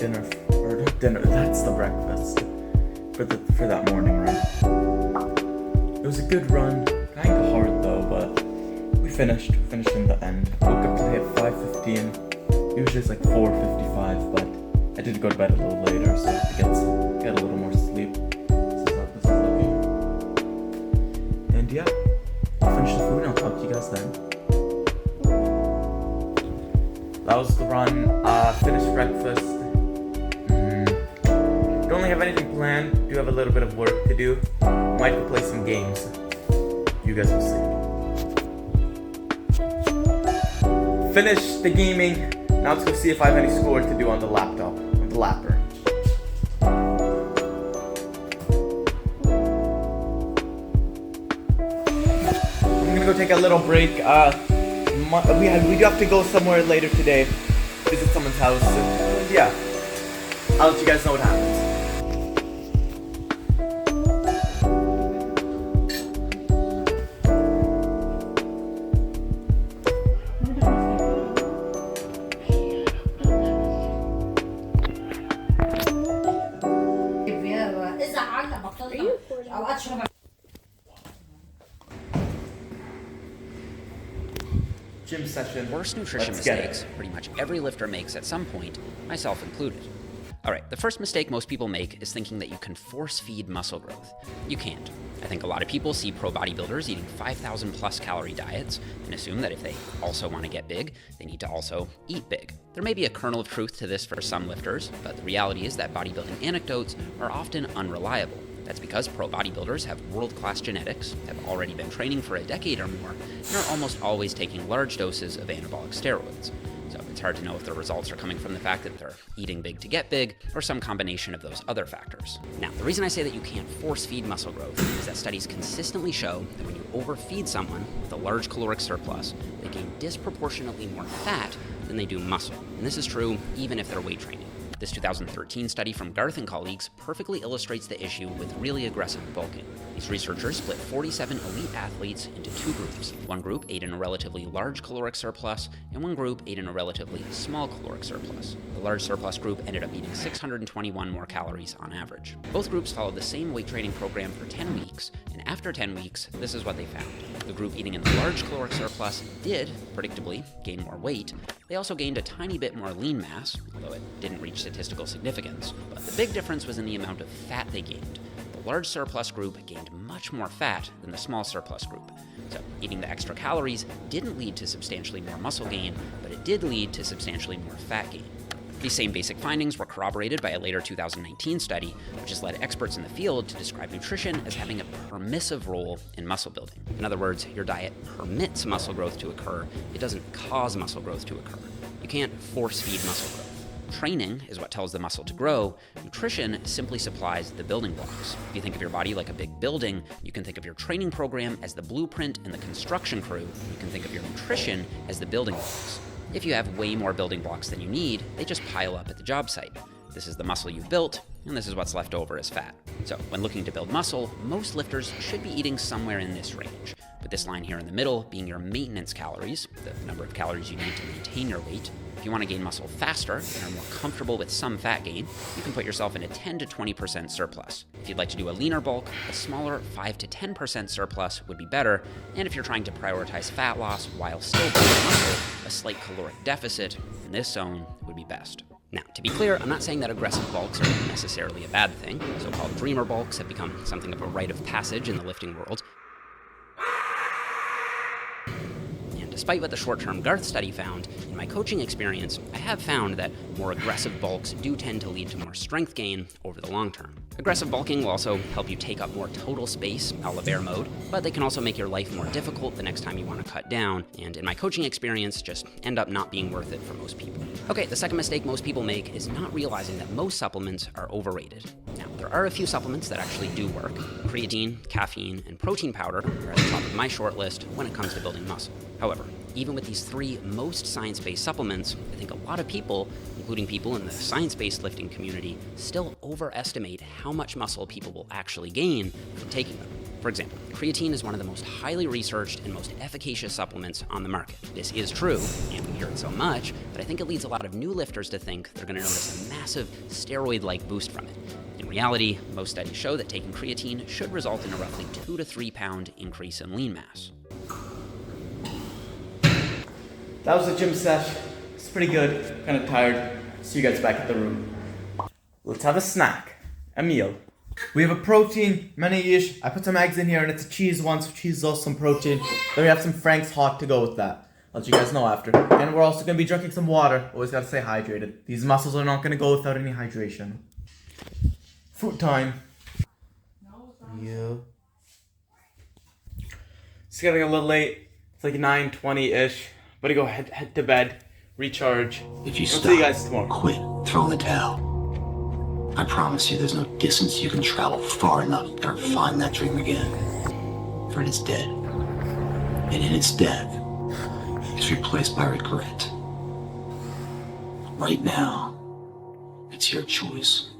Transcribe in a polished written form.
dinner, or not dinner, that's the breakfast for that morning run. It was a good run, kinda hard though, but we finished in the end. Woke up today at 5:15. Usually it's like 4:55, but I did go to bed a little later, so I have to get a little more sleep. This is how this is looking. And yeah, I'll finish the food and I'll talk to you guys then. That was the run. Finished breakfast. Don't really have anything planned. Do have a little bit of work to do. Might go play some games. You guys will see. Finished the gaming. Now let's go see if I have any schoolwork to do on the laptop, on the lapper. I'm gonna go take a little break. We do have to go somewhere later today, visit someone's house. And yeah, I'll let you guys know what happens. Gym session. Worst nutrition mistakes pretty much every lifter makes at some point, myself included. Alright, the first mistake most people make is thinking that you can force feed muscle growth. You can't. I think a lot of people see pro bodybuilders eating 5,000 plus calorie diets and assume that if they also want to get big, they need to also eat big. There may be a kernel of truth to this for some lifters, but the reality is that bodybuilding anecdotes are often unreliable. That's because pro bodybuilders have world-class genetics, have already been training for a decade or more, and are almost always taking large doses of anabolic steroids. So it's hard to know if their results are coming from the fact that they're eating big to get big, or some combination of those other factors. Now, the reason I say that you can't force feed muscle growth is that studies consistently show that when you overfeed someone with a large caloric surplus, they gain disproportionately more fat than they do muscle. And this is true even if they're weight training. This 2013 study from Garth and colleagues perfectly illustrates the issue with really aggressive bulking. These researchers split 47 elite athletes into two groups. One group ate in a relatively large caloric surplus, and one group ate in a relatively small caloric surplus. The large surplus group ended up eating 621 more calories on average. Both groups followed the same weight training program for 10 weeks, and after 10 weeks, this is what they found. The group eating in the large caloric surplus did, predictably, gain more weight. They also gained a tiny bit more lean mass, although it didn't reach statistical significance, but the big difference was in the amount of fat they gained. The large surplus group gained much more fat than the small surplus group. So eating the extra calories didn't lead to substantially more muscle gain, but it did lead to substantially more fat gain. These same basic findings were corroborated by a later 2019 study, which has led experts in the field to describe nutrition as having a permissive role in muscle building. In other words, your diet permits muscle growth to occur, it doesn't cause muscle growth to occur. You can't force feed muscle growth. Training is what tells the muscle to grow. Nutrition simply supplies the building blocks. If you think of your body like a big building, you can think of your training program as the blueprint and the construction crew. You can think of your nutrition as the building blocks. If you have way more building blocks than you need, they just pile up at the job site. This is the muscle you've built, and this is what's left over as fat. So when looking to build muscle, most lifters should be eating somewhere in this range, with this line here in the middle being your maintenance calories, the number of calories you need to maintain your weight. If you want to gain muscle faster and are more comfortable with some fat gain, you can put yourself in a 10 to 20% surplus. If you'd like to do a leaner bulk, a smaller 5 to 10% surplus would be better, and if you're trying to prioritize fat loss while still building muscle, a slight caloric deficit in this zone would be best. Now, to be clear, I'm not saying that aggressive bulks are necessarily a bad thing. So-called dreamer bulks have become something of a rite of passage in the lifting world. Despite what the short-term Garth study found, in my coaching experience, I have found that more aggressive bulks do tend to lead to more strength gain over the long term. Aggressive bulking will also help you take up more total space, a la bear mode, but they can also make your life more difficult the next time you want to cut down, and in my coaching experience, just end up not being worth it for most people. Okay, the second mistake most people make is not realizing that most supplements are overrated. Now, there are a few supplements that actually do work. Creatine, caffeine, and protein powder are at the top of my short list when it comes to building muscle. However, even with these three most science-based supplements, I think a lot of people, including people in the science-based lifting community, still overestimate how much muscle people will actually gain from taking them. For example, creatine is one of the most highly researched and most efficacious supplements on the market. This is true, and we hear it so much, but I think it leads a lot of new lifters to think they're going to notice a massive steroid-like boost from it. In reality, most studies show that taking creatine should result in a roughly 2 to 3 pound increase in lean mass. That was the gym sesh. It's pretty good. Kind of tired. See you guys back at the room. Let's have a snack. A meal. We have a protein, many-ish. I put some eggs in here and it's a cheese one, so cheese is also some protein. Then we have some Frank's hot to go with that. I'll let you guys know after. And we're also going to be drinking some water. Always got to stay hydrated. These muscles are not going to go without any hydration. Food time. Yeah. It's getting a little late. It's like 9:20-ish. But go head to bed, recharge. If you I'll stop, see you guys tomorrow. quit, throw in the towel. I promise you there's no distance you can travel far enough to ever find that dream again. For it is dead. And in its death, it's replaced by regret. Right now, it's your choice.